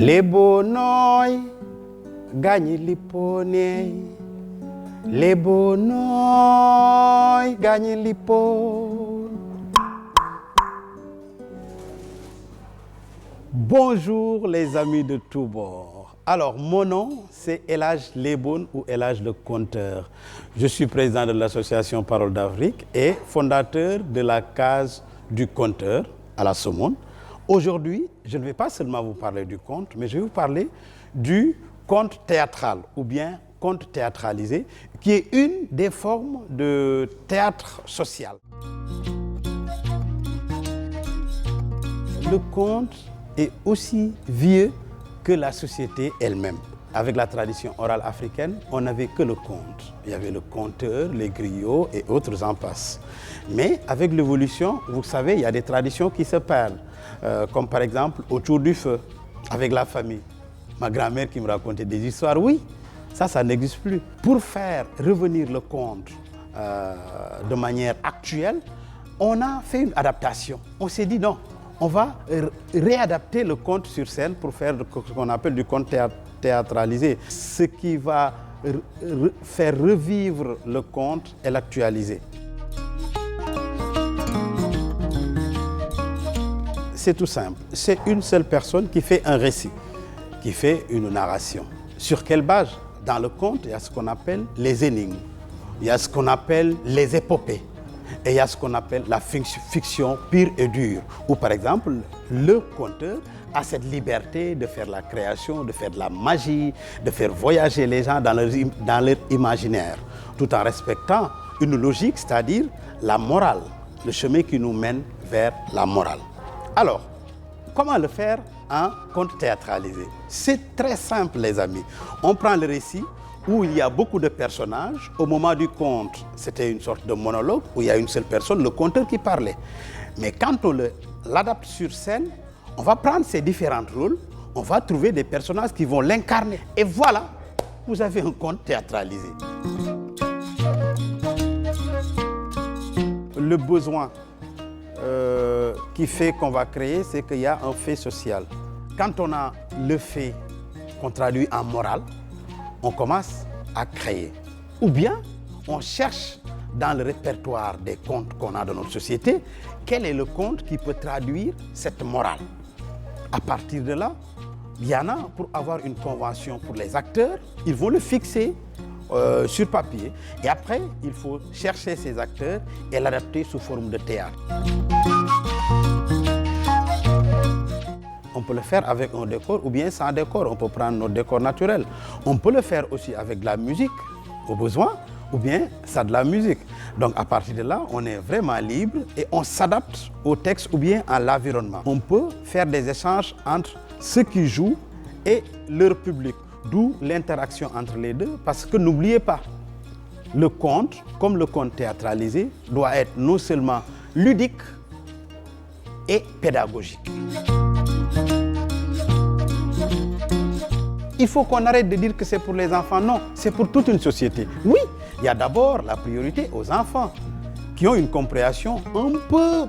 Lebonoy, gagne liponey. Lebonoy, gagne lipon. Bonjour les amis de tous bords. Alors, mon nom, c'est Elhadj Lebon ou Elhadj le Conteur. Je suis président de l'association Parole d'Afrique et fondateur de la case du Conteur à la Somone. Aujourd'hui, je ne vais pas seulement vous parler du conte, mais je vais vous parler du conte théâtral ou bien conte théâtralisé, qui est une des formes de théâtre social. Le conte est aussi vieux que la société elle-même. Avec la tradition orale africaine, on n'avait que le conte. Il y avait le conteur, les griots et autres en passe. Mais avec l'évolution, vous savez, il y a des traditions qui se perdent. Comme par exemple autour du feu, avec la famille. Ma grand-mère qui me racontait des histoires, oui, ça n'existe plus. Pour faire revenir le conte de manière actuelle, on a fait une adaptation. On s'est dit non, on va réadapter le conte sur scène pour faire ce qu'on appelle du conte théâtralisé. Ce qui va faire revivre le conte et l'actualiser. C'est tout simple. C'est une seule personne qui fait un récit, qui fait une narration. Sur quelle base? Dans le conte, il y a ce qu'on appelle les énigmes, il y a ce qu'on appelle les épopées, et il y a ce qu'on appelle la fiction pure et dure, où par exemple, le conteur a cette liberté de faire la création, de faire de la magie, de faire voyager les gens dans leur imaginaire, tout en respectant une logique, c'est-à-dire la morale, le chemin qui nous mène vers la morale. Alors, comment le faire en conte théâtralisé? C'est très simple, les amis. On prend le récit où il y a beaucoup de personnages. Au moment du conte, c'était une sorte de monologue où il y a une seule personne, le conteur qui parlait. Mais quand on l'adapte sur scène, on va prendre ces différents rôles, on va trouver des personnages qui vont l'incarner. Et voilà, vous avez un conte théâtralisé. Le besoin qui fait qu'on va créer, c'est qu'il y a un fait social. Quand on a le fait qu'on traduit en morale, on commence à créer. Ou bien, on cherche dans le répertoire des contes qu'on a dans notre société, quel est le conte qui peut traduire cette morale. À partir de là, il y en a pour avoir une convention pour les acteurs, ils vont le fixer sur papier. Et après, il faut chercher ces acteurs et l'adapter sous forme de théâtre. On peut le faire avec un décor ou bien sans décor. On peut prendre nos décors naturels. On peut le faire aussi avec de la musique, au besoin, ou bien sans de la musique. Donc à partir de là, on est vraiment libre et on s'adapte au texte ou bien à l'environnement. On peut faire des échanges entre ceux qui jouent et leur public. D'où l'interaction entre les deux, parce que n'oubliez pas, le conte, comme le conte théâtralisé, doit être non seulement ludique et pédagogique. Il faut qu'on arrête de dire que c'est pour les enfants. Non, c'est pour toute une société. Oui, il y a d'abord la priorité aux enfants qui ont une compréhension un peu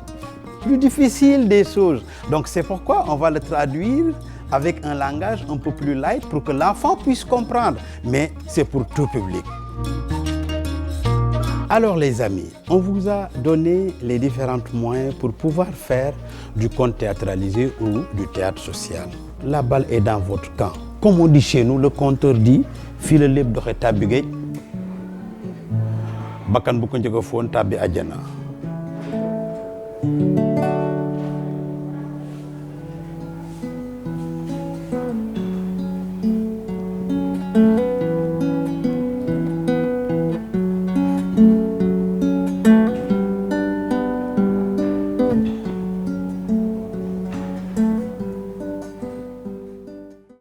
plus difficile des choses. Donc c'est pourquoi on va le traduire avec un langage un peu plus light pour que l'enfant puisse comprendre. Mais c'est pour tout public. Alors les amis, on vous a donné les différents moyens pour pouvoir faire du conte théâtralisé ou du théâtre social. La balle est dans votre camp. Comme on dit chez nous, le conteur dit « Fii la lépp doxe tàbbi géej, bakkan bu ko njëkk a foon tàbbi àjjana ».